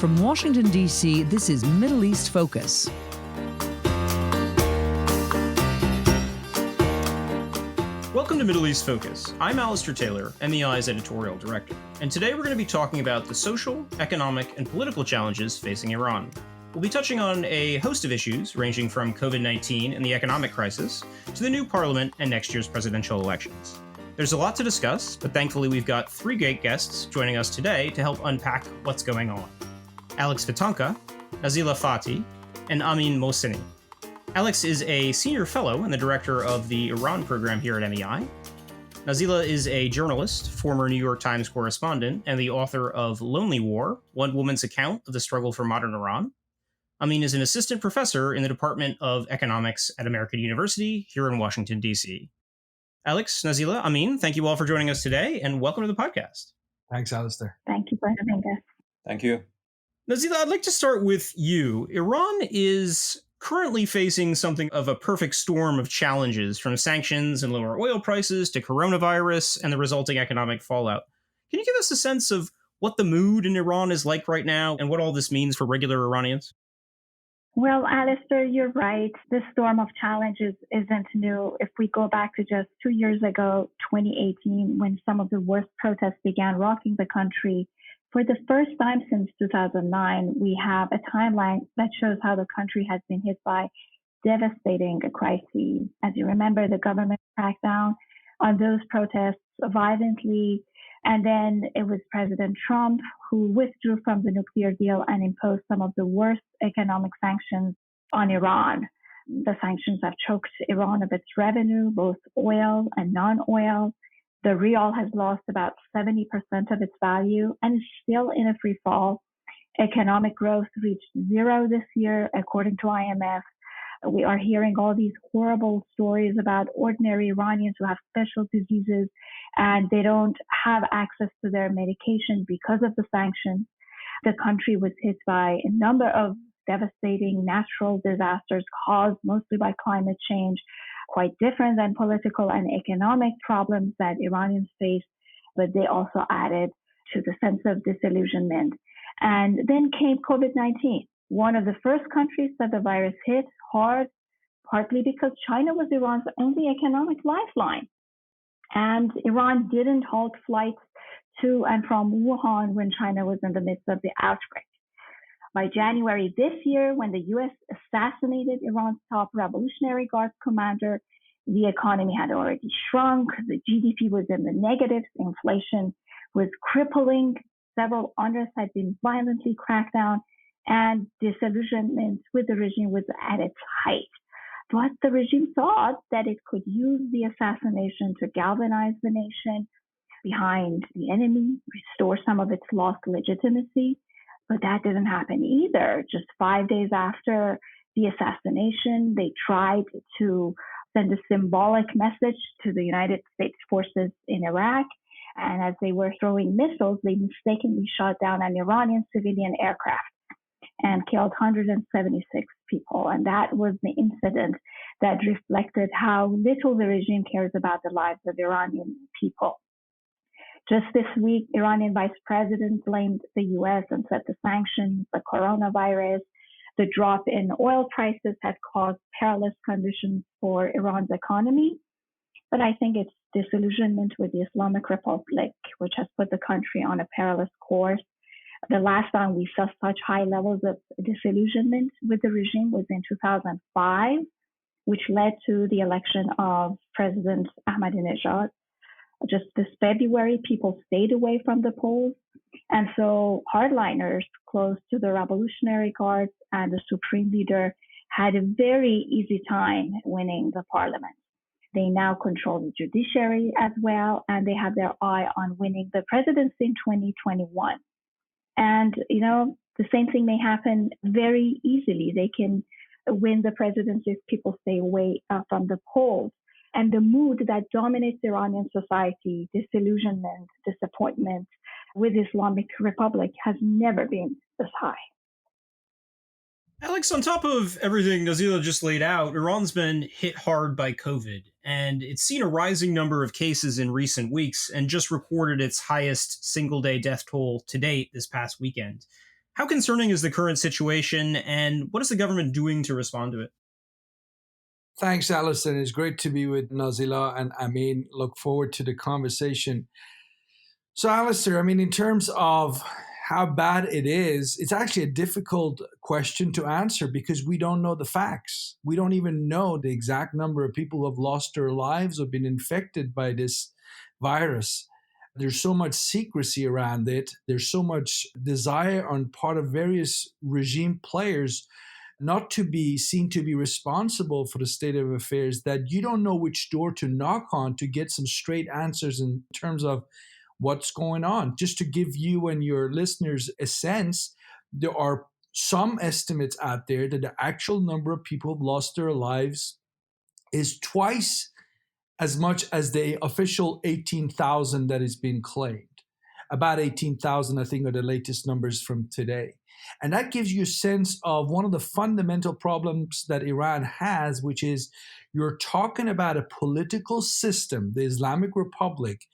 From Washington, D.C., this is Middle East Focus. Welcome to Middle East Focus. I'm Alistair Taylor, MEI's editorial director, and today we're going to be talking about the social, economic, and political challenges facing Iran. We'll be touching on a host of issues ranging from COVID-19 and the economic crisis to the new parliament and next year's presidential elections. There's a lot to discuss, but thankfully we've got three great guests joining us today to help unpack what's going on. Alex Vatanka, Nazila Fathi, and Amin Mohseni. Alex is a senior fellow and the director of the Iran program here at MEI. Nazila is a journalist, former New York Times correspondent, and the author of Lonely War, One Woman's Account of the Struggle for Modern Iran. Amin is an assistant professor in the Department of Economics at American University here in Washington, D.C. Alex, Nazila, Amin, thank you all for joining us today, and welcome to the podcast. Thanks, Alistair. Thank you for having us. Thank you. Nazila, I'd like to start with you. Iran is currently facing something of a perfect storm of challenges, from sanctions and lower oil prices to coronavirus and the resulting economic fallout. Can you give us a sense of what the mood in Iran is like right now and what all this means for regular Iranians? Well, Alistair, you're right. This storm of challenges isn't new. If we go back to just 2 years ago, 2018, when some of the worst protests began rocking the country, for the first time since 2009, we have a timeline that shows how the country has been hit by devastating crises. As you remember, the government cracked down on those protests violently. And then it was President Trump who withdrew from the nuclear deal and imposed some of the worst economic sanctions on Iran. The sanctions have choked Iran of its revenue, both oil and non-oil. The rial has lost about 70% of its value and is still in a free fall. Economic growth reached zero this year, according to IMF. We are hearing all these horrible stories about ordinary Iranians who have special diseases and they don't have access to their medication because of the sanctions. The country was hit by a number of devastating natural disasters caused mostly by climate change, quite different than political and economic problems that Iranians face, but they also added to the sense of disillusionment. And then came COVID-19, one of the first countries that the virus hit hard, partly because China was Iran's only economic lifeline. And Iran didn't halt flights to and from Wuhan when China was in the midst of the outbreak. By January this year, when the U.S. assassinated Iran's top Revolutionary Guard commander, the economy had already shrunk, the GDP was in the negatives, inflation was crippling, several unrests had been violently cracked down, and disillusionment with the regime was at its height. But the regime thought that it could use the assassination to galvanize the nation behind the enemy, restore some of its lost legitimacy. But that didn't happen either. Just 5 days after the assassination, they tried to send a symbolic message to the United States forces in Iraq. And as they were throwing missiles, they mistakenly shot down an Iranian civilian aircraft and killed 176 people. And that was the incident that reflected how little the regime cares about the lives of Iranian people. Just this week, Iranian vice president blamed the U.S. and said the sanctions, the coronavirus, the drop in oil prices had caused perilous conditions for Iran's economy. But I think it's disillusionment with the Islamic Republic, which has put the country on a perilous course. The last time we saw such high levels of disillusionment with the regime was in 2005, which led to the election of President Ahmadinejad. Just this February, people stayed away from the polls. And so hardliners close to the Revolutionary Guards and the Supreme Leader had a very easy time winning the parliament. They now control the judiciary as well, and they have their eye on winning the presidency in 2021. And, the same thing may happen very easily. They can win the presidency if people stay away from the polls. And the mood that dominates Iranian society, disillusionment, disappointment with the Islamic Republic has never been this high. Alex, on top of everything Nazila just laid out, Iran's been hit hard by COVID, and it's seen a rising number of cases in recent weeks and just recorded its highest single-day death toll to date this past weekend. How concerning is the current situation, and what is the government doing to respond to it? Thanks, Alison. It's great to be with Nazila and Amin. Look forward to the conversation. So, Alistair, in terms of how bad it is, it's actually a difficult question to answer because we don't know the facts. We don't even know the exact number of people who have lost their lives or been infected by this virus. There's so much secrecy around it. There's so much desire on part of various regime players not to be seen to be responsible for the state of affairs that you don't know which door to knock on to get some straight answers in terms of what's going on. Just to give you and your listeners a sense, there are some estimates out there that the actual number of people who've lost their lives is twice as much as the official 18,000 that is being claimed. About 18,000, I think, are the latest numbers from today. And that gives you a sense of one of the fundamental problems that Iran has, which is you're talking about a political system, the Islamic Republic,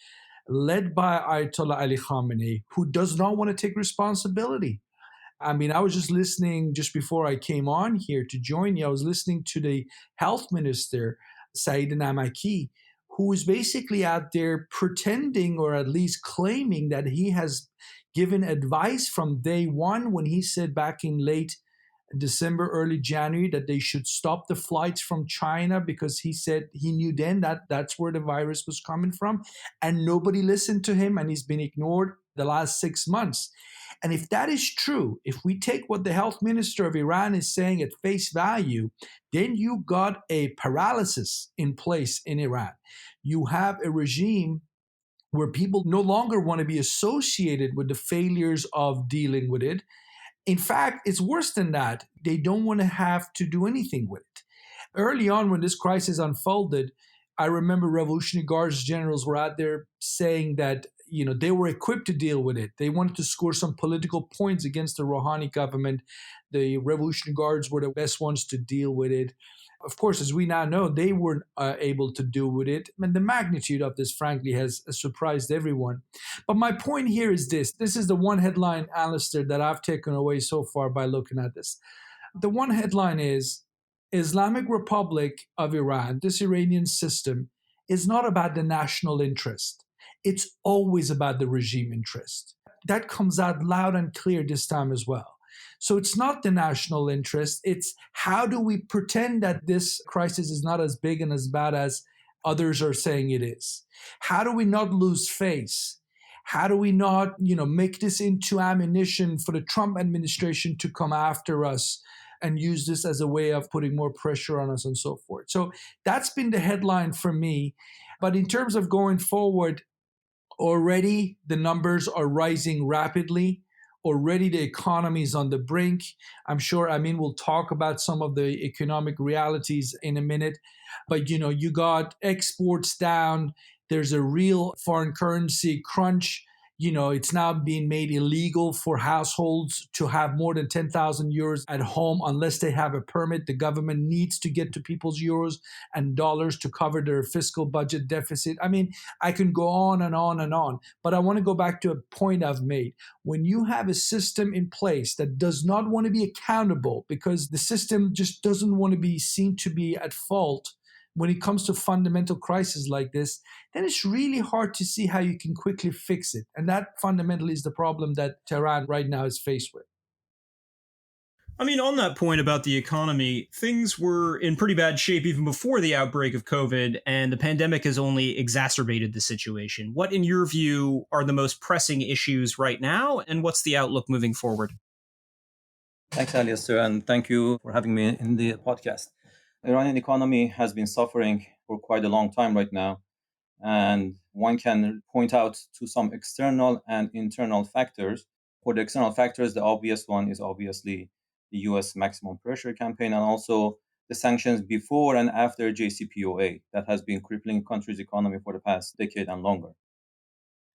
led by Ayatollah Ali Khamenei, who does not want to take responsibility. I was just listening just before I came on here to join you. I was listening to the health minister, Saeed Namaki, who is basically out there pretending or at least claiming that he has given advice from day one when he said back in late December, early January, that they should stop the flights from China because he said he knew then that that's where the virus was coming from. And nobody listened to him, and he's been ignored the last 6 months. And if that is true, if we take what the health minister of Iran is saying at face value, then you got a paralysis in place in Iran. You have a regime where people no longer want to be associated with the failures of dealing with it. In fact, it's worse than that. They don't want to have to do anything with it. Early on, when this crisis unfolded, I remember Revolutionary Guards generals were out there saying that they were equipped to deal with it. They wanted to score some political points against the Rouhani government. The Revolutionary Guards were the best ones to deal with it. Of course, as we now know, they weren't able to deal with it. And the magnitude of this, frankly, has surprised everyone. But my point here is this. This is the one headline, Alistair, that I've taken away so far by looking at this. The one headline is Islamic Republic of Iran, this Iranian system, is not about the national interest. It's always about the regime interest. That comes out loud and clear this time as well. So it's not the national interest. It's how do we pretend that this crisis is not as big and as bad as others are saying it is? How do we not lose face? How do we not, make this into ammunition for the Trump administration to come after us and use this as a way of putting more pressure on us and so forth? So that's been the headline for me. But in terms of going forward, already the numbers are rising rapidly. Already the economy is on the brink. I'm sure Amin will talk about some of the economic realities in a minute. But, you got exports down. There's a real foreign currency crunch. It's now being made illegal for households to have more than 10,000 euros at home unless they have a permit. The government needs to get to people's euros and dollars to cover their fiscal budget deficit. I can go on and on and on, but I want to go back to a point I've made. When you have a system in place that does not want to be accountable because the system just doesn't want to be seen to be at fault when it comes to fundamental crises like this, then it's really hard to see how you can quickly fix it. And that fundamentally is the problem that Tehran right now is faced with. On that point about the economy, things were in pretty bad shape even before the outbreak of COVID, and the pandemic has only exacerbated the situation. What, in your view, are the most pressing issues right now, and what's the outlook moving forward? Thanks, Alistair, and thank you for having me in the podcast. Iranian economy has been suffering for quite a long time right now, and one can point out to some external and internal factors. For the external factors, the obvious one is obviously the US maximum pressure campaign and also the sanctions before and after JCPOA that has been crippling the country's economy for the past decade and longer.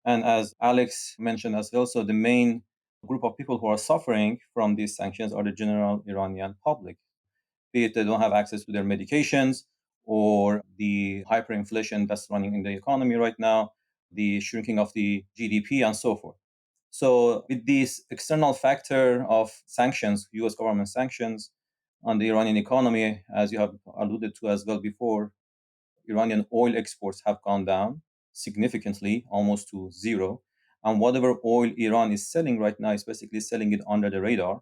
And as Alex mentioned as well, so the main group of people who are suffering from these sanctions are the general Iranian public. Be it they don't have access to their medications or the hyperinflation that's running in the economy right now, the shrinking of the GDP and so forth. So with this external factor of sanctions, US government sanctions on the Iranian economy, as you have alluded to as well before, Iranian oil exports have gone down significantly, almost to zero. And whatever oil Iran is selling right now is basically selling it under the radar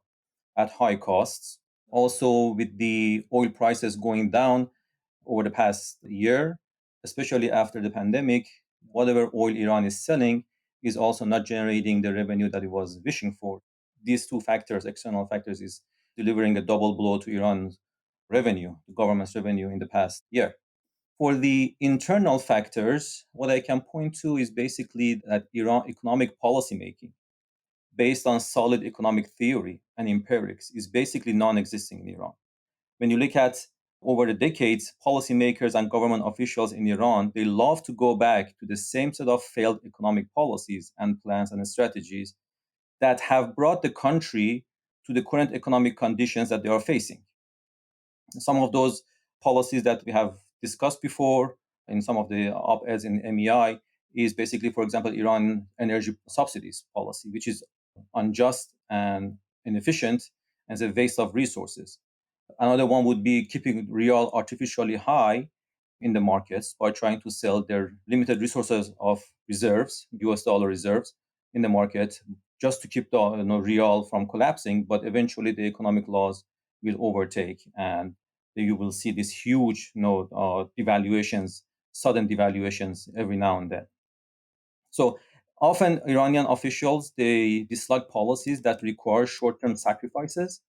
at high costs. Also, with the oil prices going down over the past year, especially after the pandemic, whatever oil Iran is selling is also not generating the revenue that it was wishing for. These two factors, external factors, is delivering a double blow to Iran's revenue, the government's revenue in the past year. For the internal factors, what I can point to is basically that Iran economic policymaking based on solid economic theory and empirics is basically non-existing in Iran. When you look at over the decades, policymakers and government officials in Iran, they love to go back to the same set of failed economic policies and plans and strategies that have brought the country to the current economic conditions that they are facing. Some of those policies that we have discussed before in some of the op-eds in MEI is basically, for example, Iran energy subsidies policy, which is unjust and inefficient and is a waste of resources. Another one would be keeping rial artificially high in the markets by trying to sell their limited resources of reserves, US dollar reserves, in the market just to keep the rial from collapsing. But eventually, the economic laws will overtake, and you will see these huge devaluations, sudden devaluations every now and then. So often Iranian officials, they dislike policies that require short-term sacrifices,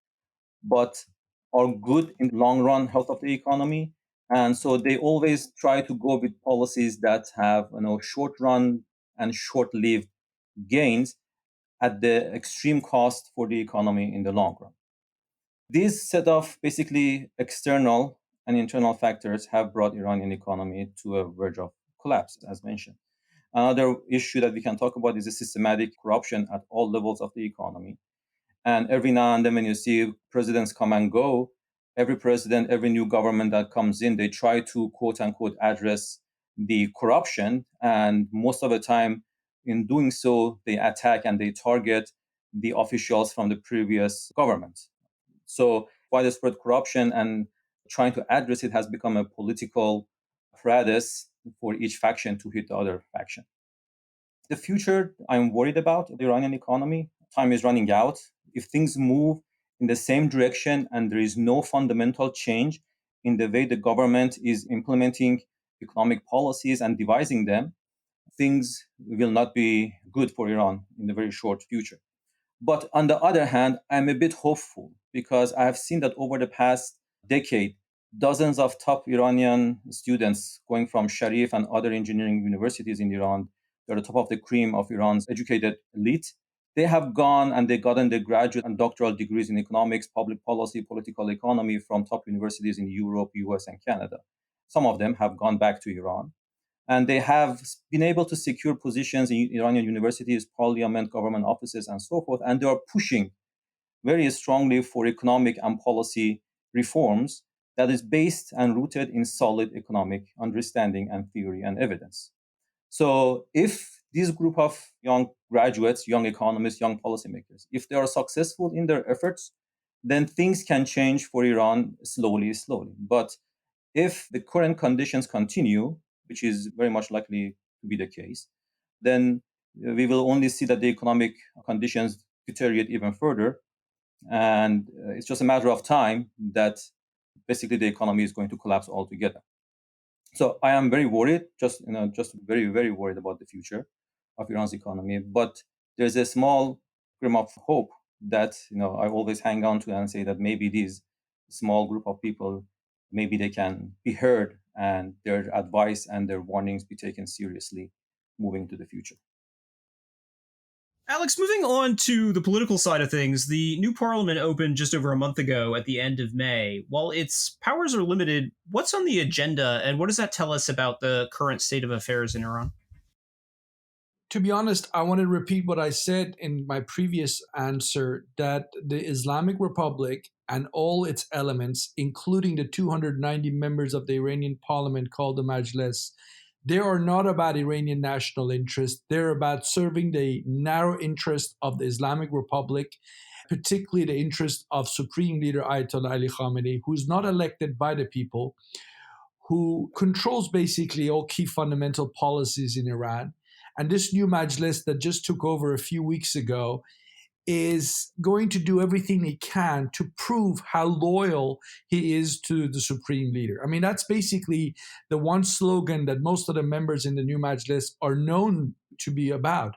but are good in the long run health of the economy. And so they always try to go with policies that have short run and short-lived gains at the extreme cost for the economy in the long run. These set of basically external and internal factors have brought Iranian economy to a verge of collapse, as mentioned. Another issue that we can talk about is the systematic corruption at all levels of the economy. And every now and then, when you see presidents come and go, every president, every new government that comes in, they try to quote unquote address the corruption. And most of the time, in doing so, they attack and they target the officials from the previous government. So widespread corruption and trying to address it has become a political apparatus for each faction to hit the other faction. The future, I'm worried about the Iranian economy. Time is running out. If things move in the same direction and there is no fundamental change in the way the government is implementing economic policies and devising them, things will not be good for Iran in the very short future. But on the other hand, I'm a bit hopeful because I have seen that over the past decade, dozens of top Iranian students going from Sharif and other engineering universities in Iran, they're the top of the cream of Iran's educated elite. They have gone and they gotten their graduate and doctoral degrees in economics, public policy, political economy from top universities in Europe, US, and Canada. Some of them have gone back to Iran. And they have been able to secure positions in Iranian universities, parliament, government offices, and so forth. And they are pushing very strongly for economic and policy reforms that is based and rooted in solid economic understanding and theory and evidence. So if this group of young graduates, young economists, young policymakers, if they are successful in their efforts, then things can change for Iran slowly. But if the current conditions continue, which is very much likely to be the case, then we will only see that the economic conditions deteriorate even further. And it's just a matter of time that basically the economy is going to collapse altogether. So I am very worried, just very, very worried about the future of Iran's economy. But there's a small grim of hope that I always hang on to and say that maybe these small group of people, maybe they can be heard and their advice and their warnings be taken seriously moving to the future. Alex, moving on to the political side of things, the new parliament opened just over a month ago at the end of May. While its powers are limited, what's on the agenda and what does that tell us about the current state of affairs in Iran? To be honest, I want to repeat what I said in my previous answer, that the Islamic Republic and all its elements, including the 290 members of the Iranian parliament called the Majlis, They are not about Iranian national interest. They're about serving the narrow interest of the Islamic Republic, particularly the interest of Supreme Leader Ayatollah Ali Khamenei, who's not elected by the people, who controls basically all key fundamental policies in Iran. And this new Majlis that just took over a few weeks ago is going to do everything he can to prove how loyal he is to the supreme leader. I mean, that's basically the one slogan that most of the members in the new Majlis are known to be about.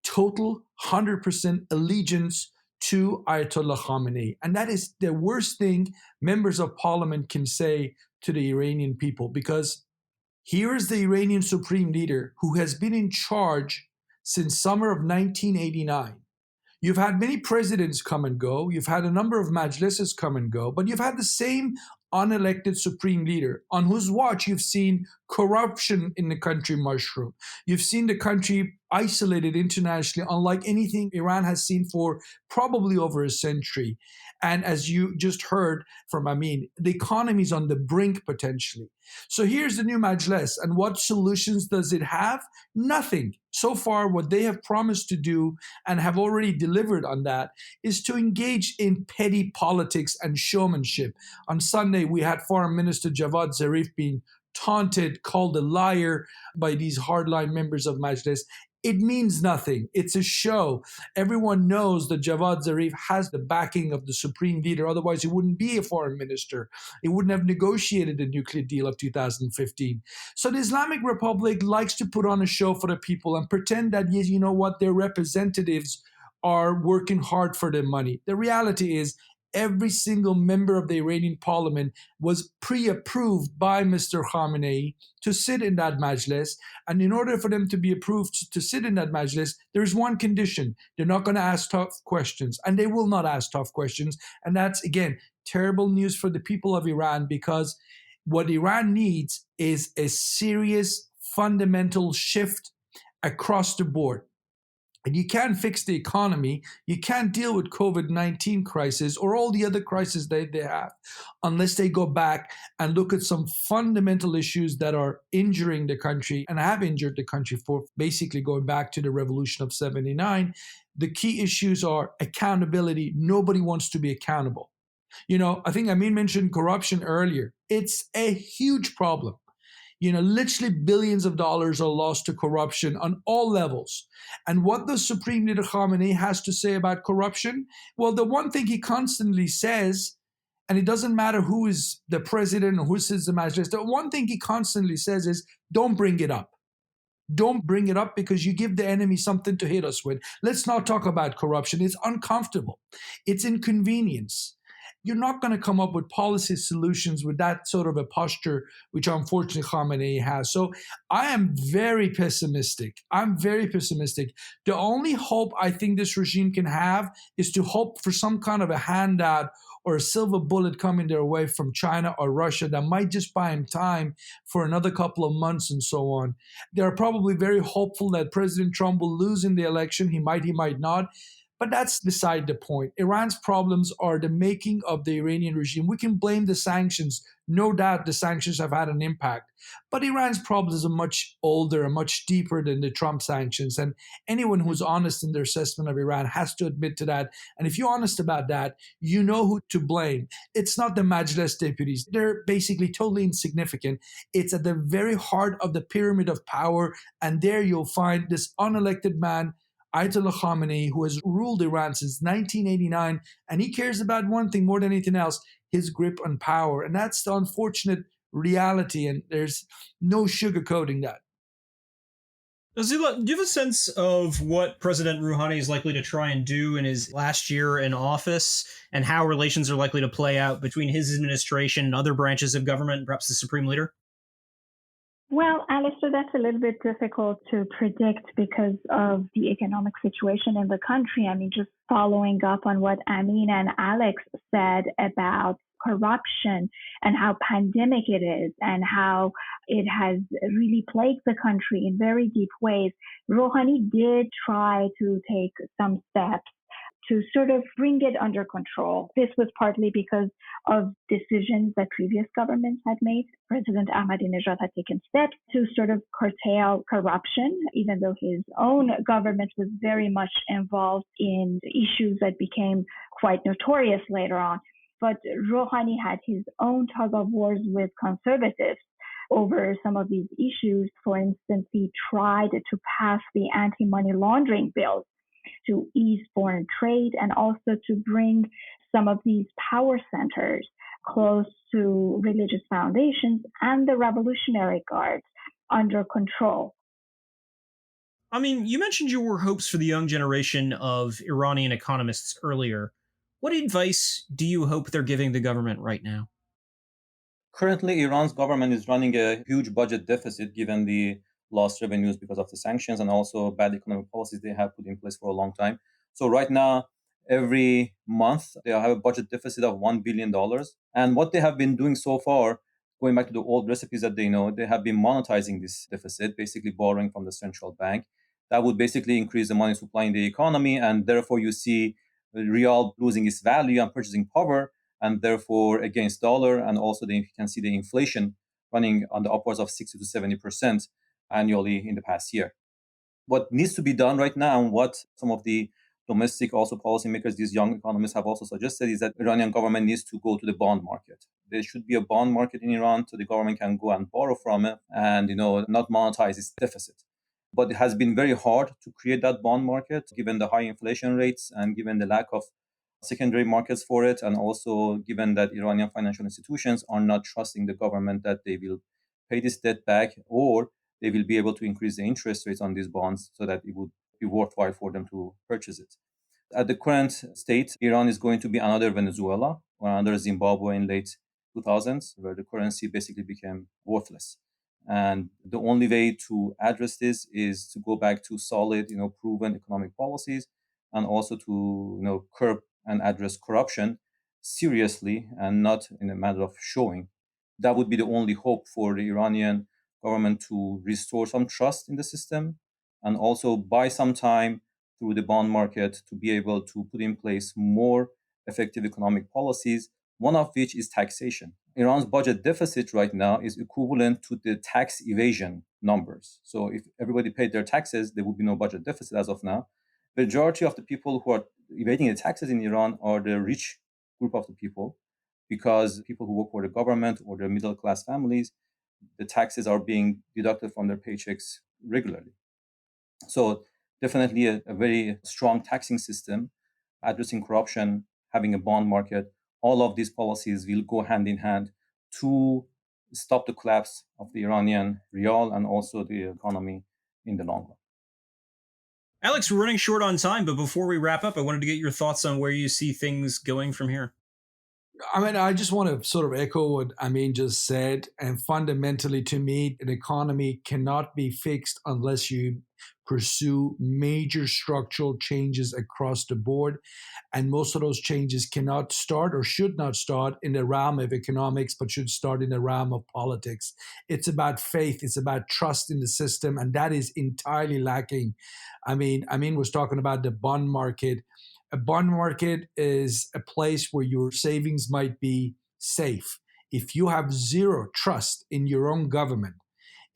Total 100% allegiance to Ayatollah Khamenei. And that is the worst thing members of parliament can say to the Iranian people, because here is the Iranian supreme leader who has been in charge since summer of 1989. You've had many presidents come and go. You've had a number of majlises come and go, but you've had the same unelected supreme leader on whose watch you've seen corruption in the country mushroom. You've seen the country isolated internationally, unlike anything Iran has seen for probably over a century. And as you just heard from Amin, the economy is on the brink potentially. So here's the new Majlis. And what solutions does it have? Nothing. So far, what they have promised to do and have already delivered on that is to engage in petty politics and showmanship. On Sunday, we had Foreign Minister Javad Zarif being taunted, called a liar by these hardline members of Majlis. It means nothing. It's a show. Everyone knows that Javad Zarif has the backing of the supreme leader. Otherwise, he wouldn't be a foreign minister. He wouldn't have negotiated the nuclear deal of 2015. So the Islamic Republic likes to put on a show for the people and pretend that, yes, you know what, their representatives are working hard for their money. The reality is, every single member of the Iranian parliament was pre-approved by Mr. Khamenei to sit in that majlis. And in order for them to be approved to sit in that majlis, there's one condition. They're not going to ask tough questions, and they will not ask tough questions. And that's, again, terrible news for the people of Iran, because what Iran needs is a serious fundamental shift across the board. And you can't fix the economy, you can't deal with COVID-19 crisis or all the other crises they have unless they go back and look at some fundamental issues that are injuring the country and have injured the country for basically going back to the revolution of 79. The key issues are accountability. Nobody wants to be accountable. You know, I think Amin mentioned corruption earlier. It's a huge problem. You know, literally billions of dollars are lost to corruption on all levels. And what the Supreme Leader Khamenei has to say about corruption? Well, the one thing he constantly says, and it doesn't matter who is the president or who sits the Majlis, the one thing he constantly says is, don't bring it up. Don't bring it up because you give the enemy something to hit us with. Let's not talk about corruption. It's uncomfortable. It's inconvenience. You're not going to come up with policy solutions with that sort of a posture, which unfortunately Khamenei has. So I am very pessimistic. I'm very pessimistic. The only hope I think this regime can have is to hope for some kind of a handout or a silver bullet coming their way from China or Russia that might just buy him time for another couple of months and so on. They're probably very hopeful that President Trump will lose in the election. He might not. But that's beside the point. Iran's problems are the making of the Iranian regime. We can blame the sanctions. No doubt the sanctions have had an impact. But Iran's problems are much older and much deeper than the Trump sanctions. And anyone who's honest in their assessment of Iran has to admit to that. And if you're honest about that, you know who to blame. It's not the Majlis deputies. They're basically totally insignificant. It's at the very heart of the pyramid of power. And there you'll find this unelected man, Ayatollah Khamenei, who has ruled Iran since 1989, and he cares about one thing more than anything else, his grip on power. And that's the unfortunate reality, and there's no sugarcoating that. Nazila, do you have a sense of what President Rouhani is likely to try and do in his last year in office, and how relations are likely to play out between his administration and other branches of government, perhaps the Supreme Leader? Well, Alistair, that's a little bit difficult to predict because of the economic situation in the country. I mean, just following up on what Amin and Alex said about corruption and how pandemic it is and how it has really plagued the country in very deep ways. Rouhani did try to take some steps to sort of bring it under control. This was partly because of decisions that previous governments had made. President Ahmadinejad had taken steps to sort of curtail corruption, even though his own government was very much involved in issues that became quite notorious later on. But Rouhani had his own tug of wars with conservatives over some of these issues. For instance, he tried to pass the anti-money laundering bills to ease foreign trade and also to bring some of these power centers close to religious foundations and the Revolutionary Guards under control. I mean, you mentioned your hopes for the young generation of Iranian economists earlier. What advice do you hope they're giving the government right now? Currently, Iran's government is running a huge budget deficit given the lost revenues because of the sanctions and also bad economic policies they have put in place for a long time. So right now, every month, they have a budget deficit of $1 billion. And what they have been doing so far, going back to the old recipes that they know, they have been monetizing this deficit, basically borrowing from the central bank. That would basically increase the money supply in the economy. And therefore, you see the real losing its value and purchasing power, and therefore against dollar. And also you can see the inflation running on the upwards of 60 to 70% annually in the past year. What needs to be done right now, and what some of the domestic also policymakers, these young economists have also suggested, is that Iranian government needs to go to the bond market. There should be a bond market in Iran so the government can go and borrow from it and not monetize its deficit. But it has been very hard to create that bond market given the high inflation rates and given the lack of secondary markets for it, and also given that Iranian financial institutions are not trusting the government that they will pay this debt back, or they will be able to increase the interest rates on these bonds so that it would be worthwhile for them to purchase it. At the current state, Iran is going to be another Venezuela or another Zimbabwe in late 2000s, where the currency basically became worthless. And the only way to address this is to go back to solid, proven economic policies, and also to curb and address corruption seriously and not in a matter of showing. That would be the only hope for the Iranian government to restore some trust in the system and also buy some time through the bond market to be able to put in place more effective economic policies, one of which is taxation. Iran's budget deficit right now is equivalent to the tax evasion numbers. So if everybody paid their taxes, there would be no budget deficit as of now. The majority of the people who are evading the taxes in Iran are the rich group of the people, because people who work for the government or the middle class families, the taxes are being deducted from their paychecks regularly. So definitely a very strong taxing system, addressing corruption, having a bond market, all of these policies will go hand in hand to stop the collapse of the Iranian rial and also the economy in the long run. Alex, we're running short on time, but before we wrap up, I wanted to get your thoughts on where you see things going from here. I mean, I just want to sort of echo what Amin just said. And fundamentally, to me, an economy cannot be fixed unless you pursue major structural changes across the board. And most of those changes cannot start or should not start in the realm of economics, but should start in the realm of politics. It's about faith. It's about trust in the system. And that is entirely lacking. Amin was talking about the bond market. A bond market is a place where your savings might be safe. If you have zero trust in your own government,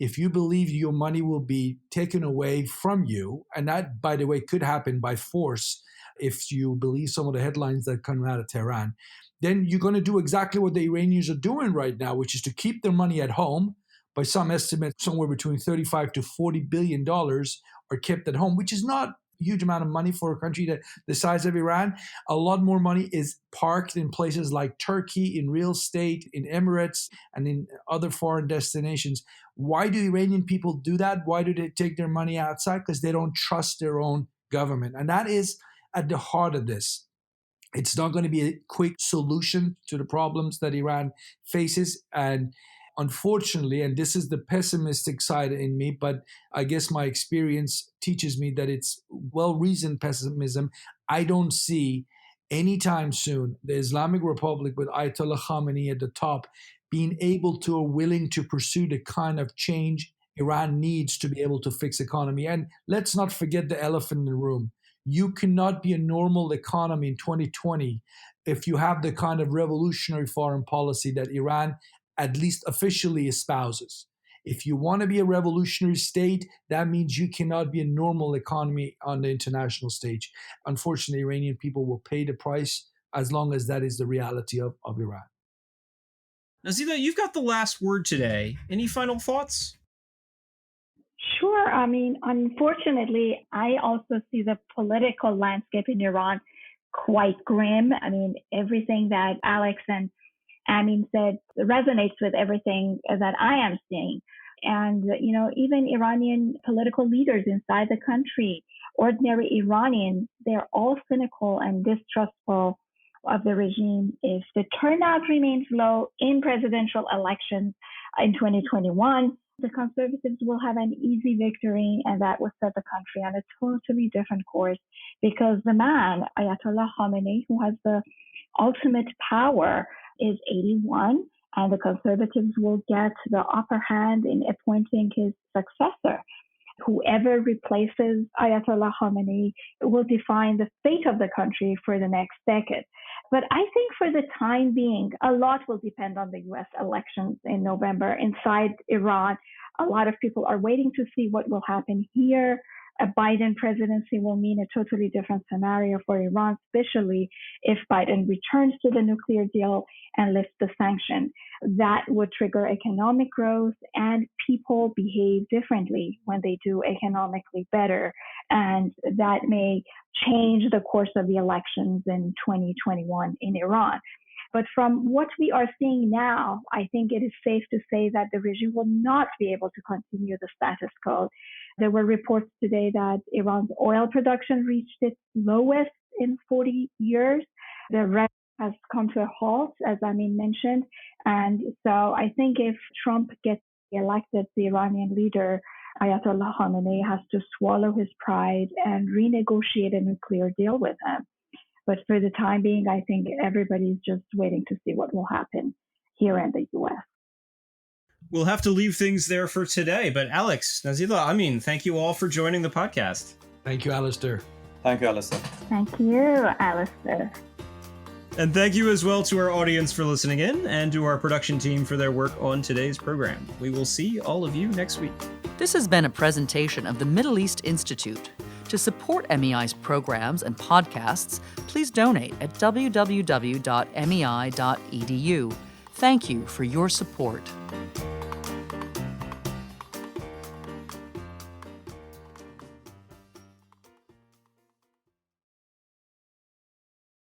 if you believe your money will be taken away from you, and that, by the way, could happen by force if you believe some of the headlines that come out of Tehran, then you're going to do exactly what the Iranians are doing right now, which is to keep their money at home. By some estimate, somewhere between $35 to $40 billion are kept at home, which is not a huge amount of money for a country that the size of Iran. A lot more money is parked in places like Turkey, in real estate, in Emirates, and in other foreign destinations. Why do Iranian people do that? Why do they take their money outside? Because they don't trust their own government. And that is at the heart of this. It's not going to be a quick solution to the problems that Iran faces. And unfortunately, and this is the pessimistic side in me, but I guess my experience teaches me that it's well-reasoned pessimism. I don't see anytime soon the Islamic Republic with Ayatollah Khamenei at the top being able to or willing to pursue the kind of change Iran needs to be able to fix economy. And let's not forget the elephant in the room. You cannot be a normal economy in 2020 if you have the kind of revolutionary foreign policy that Iran at least officially espouses. If you want to be a revolutionary state, that means you cannot be a normal economy on the international stage. Unfortunately, Iranian people will pay the price as long as that is the reality of Iran. Nazila, you've got the last word today. Any final thoughts? Sure. I mean, unfortunately, I also see the political landscape in Iran quite grim. I mean, everything that Alex and Amin said resonates with everything that I am seeing. And, even Iranian political leaders inside the country, ordinary Iranians, they're all cynical and distrustful of the regime. If the turnout remains low in presidential elections in 2021, the conservatives will have an easy victory, and that will set the country on a totally different course, because the man, Ayatollah Khamenei, who has the ultimate power, is 81, and the conservatives will get the upper hand in appointing his successor. Whoever replaces Ayatollah Khamenei will define the fate of the country for the next decade. But I think for the time being, a lot will depend on the US elections in November. Inside Iran, a lot of people are waiting to see what will happen here. A Biden presidency will mean a totally different scenario for Iran, especially if Biden returns to the nuclear deal and lifts the sanction. That would trigger economic growth, and people behave differently when they do economically better. And that may change the course of the elections in 2021 in Iran. But from what we are seeing now, I think it is safe to say that the regime will not be able to continue the status quo. There were reports today that Iran's oil production reached its lowest in 40 years. The rest has come to a halt, as Amin mentioned. And so I think if Trump gets elected, the Iranian leader, Ayatollah Khamenei, has to swallow his pride and renegotiate a nuclear deal with him. But for the time being, I think everybody's just waiting to see what will happen here in the U.S. We'll have to leave things there for today. But Alex, Nazila, Amin, thank you all for joining the podcast. Thank you, Alistair. Thank you, Alistair. Thank you, Alistair. And thank you as well to our audience for listening in, and to our production team for their work on today's program. We will see all of you next week. This has been a presentation of the Middle East Institute. To support MEI's programs and podcasts, please donate at www.mei.edu. Thank you for your support.